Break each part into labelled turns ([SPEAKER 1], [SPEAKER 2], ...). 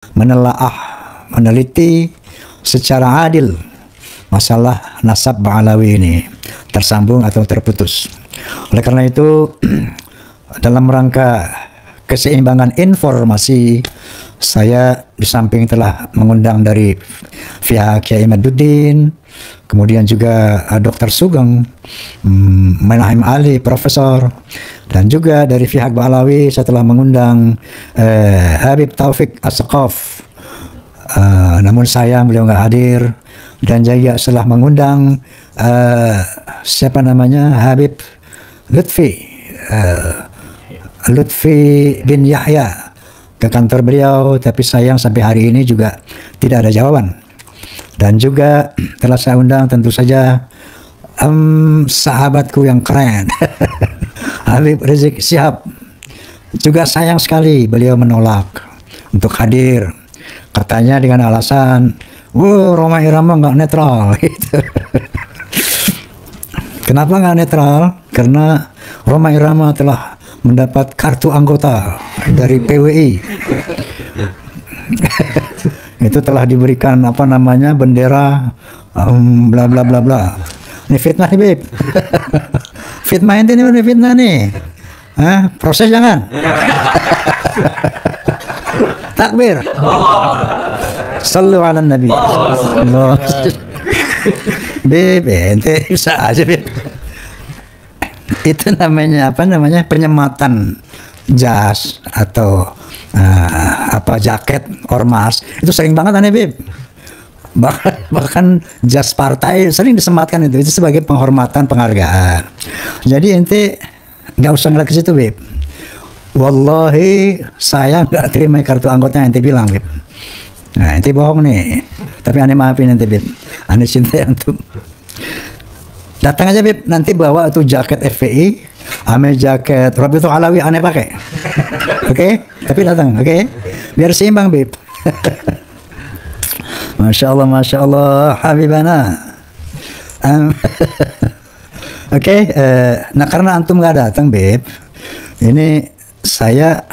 [SPEAKER 1] menelaah, meneliti secara adil masalah nasab Ba'alawi ini tersambung atau terputus. Oleh karena itu, dalam rangka keseimbangan informasi, saya di samping telah mengundang dari pihak Kiai Imaduddin, kemudian juga Dr. Sugeng, Menahem Ali, Profesor, dan juga dari pihak Ba'alawi saya telah mengundang Habib Taufik As-Saqaf. Namun sayang beliau nggak hadir, dan juga setelah mengundang siapa namanya, Habib Lutfi bin Yahya ke kantor beliau, tapi sayang sampai hari ini juga tidak ada jawaban. Dan juga telah saya undang tentu saja sahabatku yang keren Habib Rizik Syihab. Juga sayang sekali beliau menolak untuk hadir, katanya dengan alasan Rhoma Irama nggak netral gitu. Kenapa nggak netral? Karena Rhoma Irama telah mendapat kartu anggota dari PWI. Itu telah diberikan apa namanya, bendera bla bla bla bla. Ini fitnah nih, Beb. Fitnah ini fitnah nih. Proses jangan. Takbir. Sallu ala Nabi. Beb, ente bisa aja, Beb. Itu namanya apa namanya, penyematan jas atau jaket ormas. Itu sering banget aneh, Beb. Bahkan jas partai sering disematkan itu sebagai penghormatan, penghargaan. Jadi ente nggak usah ngeliat ke situ, Beb. Wallahi saya nggak terima kartu anggota yang ente bilang, Beb. Nah, ente bohong nih. Tapi aneh maafin ente, Beb. Aneh cinta antum. Datang aja, Beb, nanti bawa tuh jaket FPI, ame jaket Rabitul Alawi aneh pakai. Oke? Tapi datang, oke? Biar seimbang, Beb. Masya Allah, Habibana. Oke, nah karena antum nggak datang, Beb, ini saya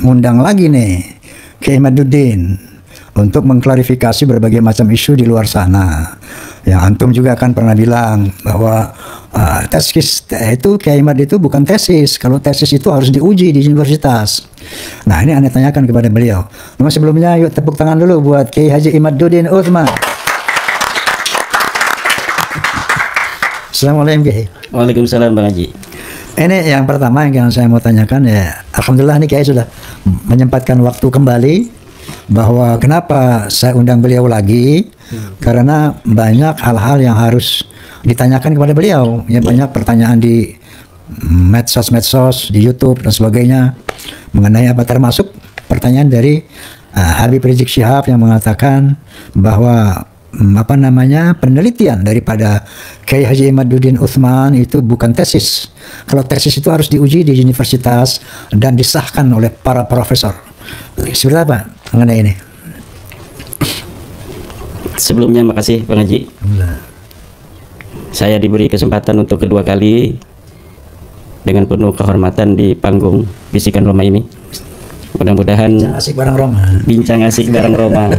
[SPEAKER 1] ngundang lagi nih Kiai Imaduddin untuk mengklarifikasi berbagai macam isu di luar sana. Yang antum juga kan pernah bilang bahwa tesis itu Kiai Imad itu bukan tesis. Kalau tesis itu harus diuji di universitas. Nah, ini aneh tanyakan kepada beliau. Namun sebelumnya yuk tepuk tangan dulu buat Kiai Haji Imaduddin Utsman. Assalamualaikum, Kiai.
[SPEAKER 2] Waalaikumsalam, Bang Haji.
[SPEAKER 1] Ini yang pertama yang saya mau tanyakan ya. Alhamdulillah nih Kiai sudah menyempatkan waktu kembali, bahwa kenapa saya undang beliau lagi, karena banyak hal-hal yang harus ditanyakan kepada beliau. Ya, banyak pertanyaan di medsos, di YouTube dan sebagainya mengenai apa, termasuk pertanyaan dari Habib Rizik Syihab yang mengatakan bahwa penelitian daripada Kiai Haji Imaduddin Utsman itu bukan tesis. Kalau tesis itu harus diuji di universitas dan disahkan oleh para profesor. Seperti apa mengenai ini?
[SPEAKER 2] Sebelumnya makasih, Bang Haji. Saya diberi kesempatan untuk kedua kali dengan penuh kehormatan di panggung Bisikan Rhoma ini. Mudah-mudahan bincang asik bareng Rhoma.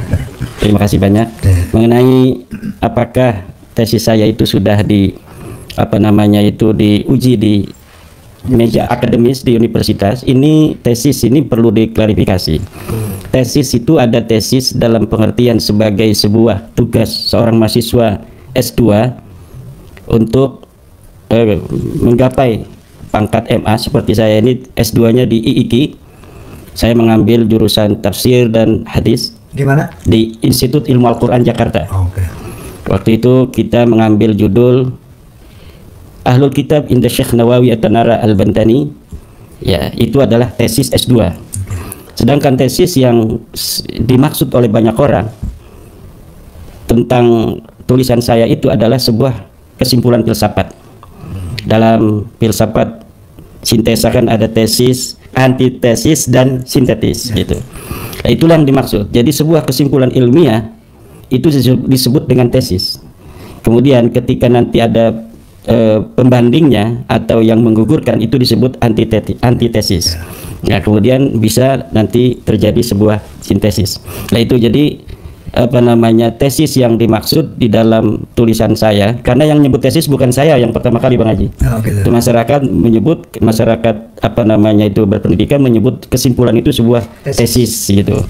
[SPEAKER 2] Terima kasih banyak. Mengenai apakah tesis saya itu sudah diuji di meja akademis di universitas. Ini tesis ini perlu diklarifikasi. Tesis itu ada tesis dalam pengertian sebagai sebuah tugas seorang mahasiswa S2 untuk menggapai pangkat MA. Seperti saya ini S2-nya di IIKI. Saya mengambil jurusan tafsir dan hadis.
[SPEAKER 1] Di mana?
[SPEAKER 2] Di Institut Ilmu Al-Quran Jakarta.
[SPEAKER 1] Okay.
[SPEAKER 2] Waktu itu kita mengambil judul Ahlul Kitab Inda Syekh Nawawi At-Tanara Al-Bantani. Ya, itu adalah tesis S2. Sedangkan tesis yang dimaksud oleh banyak orang tentang tulisan saya itu adalah sebuah kesimpulan filsafat. Dalam filsafat sintesa kan ada tesis, antitesis, dan sintetis gitu. Nah, itulah yang dimaksud. Jadi sebuah kesimpulan ilmiah itu disebut dengan tesis. Kemudian ketika nanti ada pembandingnya atau yang menggugurkan itu disebut antitesis. Nah, kemudian bisa nanti terjadi sebuah sintesis. Nah, itu jadi tesis yang dimaksud di dalam tulisan saya, karena yang nyebut tesis bukan saya yang pertama kali Bang Haji.
[SPEAKER 1] Gitu.
[SPEAKER 2] Itu masyarakat itu berpendidikan menyebut kesimpulan itu sebuah tesis gitu.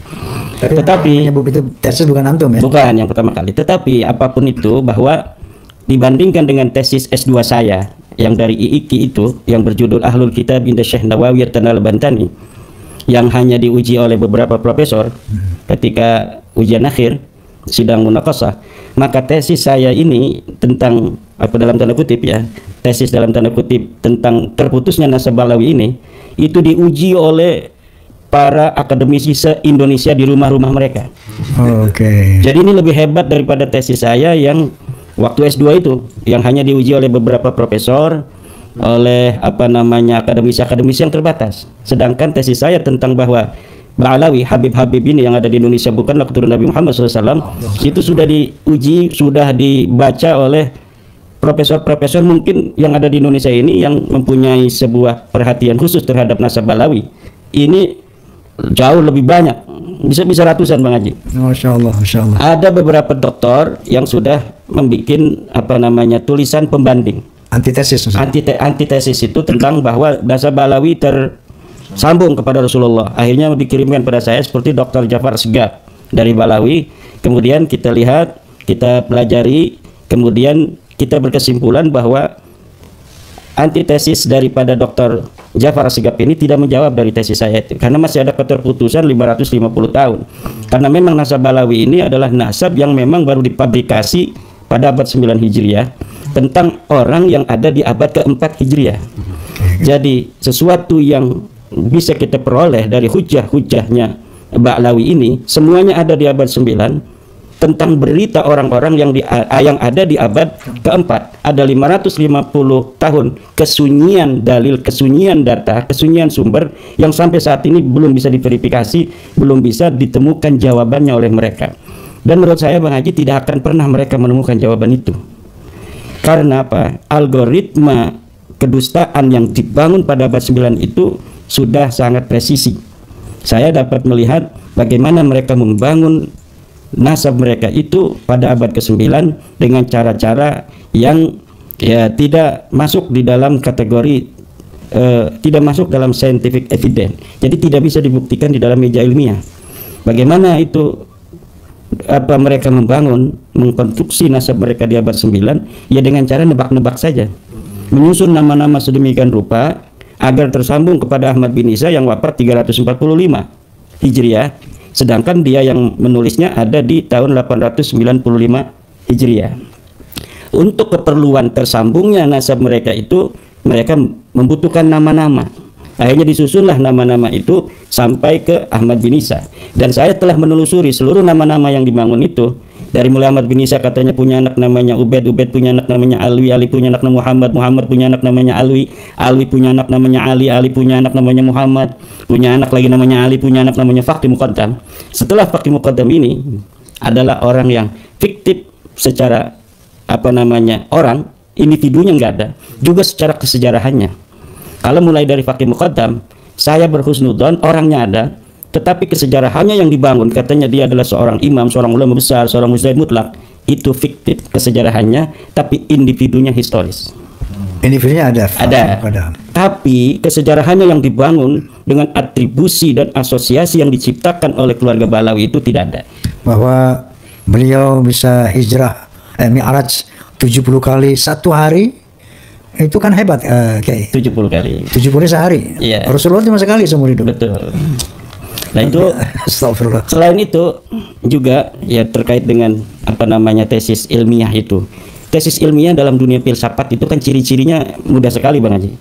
[SPEAKER 2] Tetapi
[SPEAKER 1] menyebut itu tesis bukan antum ya?
[SPEAKER 2] Bukan yang pertama kali. Tetapi apapun itu, bahwa dibandingkan dengan tesis S2 saya yang dari IIKI itu yang berjudul Ahlul Kitab Inda Syekh Nawawi Al-Bantani, yang hanya diuji oleh beberapa profesor ketika ujian akhir sidang munaqashah, maka tesis saya ini tentang dalam tanda kutip ya, tesis dalam tanda kutip tentang terputusnya nasab Balawi ini, itu diuji oleh para akademisi se-Indonesia di rumah-rumah mereka. Jadi ini lebih hebat daripada tesis saya yang waktu S2 itu, yang hanya diuji oleh beberapa profesor, oleh akademisi-akademisi yang terbatas. Sedangkan tesis saya tentang bahwa Ba'alawi, Habib-Habib ini yang ada di Indonesia bukanlah keturunan Nabi Muhammad SAW, itu sudah diuji, sudah dibaca oleh profesor-profesor mungkin yang ada di Indonesia ini yang mempunyai sebuah perhatian khusus terhadap nasab Balawi. Ini jauh lebih banyak, bisa ratusan Bang Haji.
[SPEAKER 1] Masya Allah, Masya Allah. Ada
[SPEAKER 2] beberapa doktor yang sudah membuat tulisan pembanding. Antitesis itu tentang bahwa nasab Balawi tersambung kepada Rasulullah. Akhirnya dikirimkan pada saya seperti Dr. Jafar Segaf dari Balawi. Kemudian kita lihat, kita pelajari, kemudian kita berkesimpulan bahwa antitesis daripada Dr. Jafar Segaf ini tidak menjawab dari tesis saya itu, karena masih ada keterputusan 550 tahun. Karena memang nasab Balawi ini adalah nasab yang memang baru dipublikasi pada abad 9 Hijriah tentang orang yang ada di abad ke-4 Hijriah. Jadi sesuatu yang bisa kita peroleh dari hujah-hujahnya Ba'alawi ini semuanya ada di abad 9 tentang berita orang-orang yang ada di abad ke-4. Ada 550 tahun kesunyian dalil, kesunyian data, kesunyian sumber yang sampai saat ini belum bisa diverifikasi, belum bisa ditemukan jawabannya oleh mereka. Dan menurut saya Bang Haji tidak akan pernah mereka menemukan jawaban itu. Karena apa? Algoritma kedustaan yang dibangun pada abad 9 itu sudah sangat presisi. Saya dapat melihat bagaimana mereka membangun nasab mereka itu pada abad ke-9 dengan cara-cara yang tidak masuk di dalam kategori tidak masuk dalam scientific evidence. Jadi tidak bisa dibuktikan di dalam meja ilmiah. Bagaimana itu mereka mengkonstruksi nasab mereka di abad 9 ya dengan cara nebak-nebak saja, menyusun nama-nama sedemikian rupa agar tersambung kepada Ahmad bin Isa yang wafat 345 Hijriah, sedangkan dia yang menulisnya ada di tahun 895 Hijriah. Untuk keperluan tersambungnya nasab mereka itu, mereka membutuhkan nama-nama. Akhirnya disusunlah nama-nama itu sampai ke Ahmad bin Isa. Dan saya telah menelusuri seluruh nama-nama yang dibangun itu. Dari mulai Ahmad bin Isa katanya punya anak namanya Ubaid, Ubaid punya anak namanya Alwi, Ali punya anak namanya Muhammad, Muhammad punya anak namanya Alwi, Alwi punya anak namanya Ali, Ali punya anak namanya Muhammad, punya anak lagi namanya Ali, punya anak namanya Fakih Muqaddam. Setelah Fakih Muqaddam ini adalah orang yang fiktif secara orang, individunya nggak ada, juga secara kesejarahannya. Kalau mulai dari Fakih Muqaddam, saya berhusnudzon orangnya ada, tetapi kesejarahannya yang dibangun, katanya dia adalah seorang imam, seorang ulama besar, seorang mujtahid mutlak, itu fiktif kesejarahannya, tapi individunya historis.
[SPEAKER 1] Individunya ada.
[SPEAKER 2] Tapi kesejarahannya yang dibangun dengan atribusi dan asosiasi yang diciptakan oleh keluarga Balawi itu tidak ada.
[SPEAKER 1] Bahwa beliau bisa hijrah, mi'raj 70 kali satu hari, itu kan hebat, Kiai.
[SPEAKER 2] 70 kali.
[SPEAKER 1] 70 sehari.
[SPEAKER 2] Iya.
[SPEAKER 1] Rasulullah cuma sekali seumur hidup.
[SPEAKER 2] Betul. Nah itu,
[SPEAKER 1] astagfirullah.
[SPEAKER 2] Selain itu juga ya terkait dengan tesis ilmiah itu. Tesis ilmiah dalam dunia filsafat itu kan ciri-cirinya mudah sekali Bang Haji.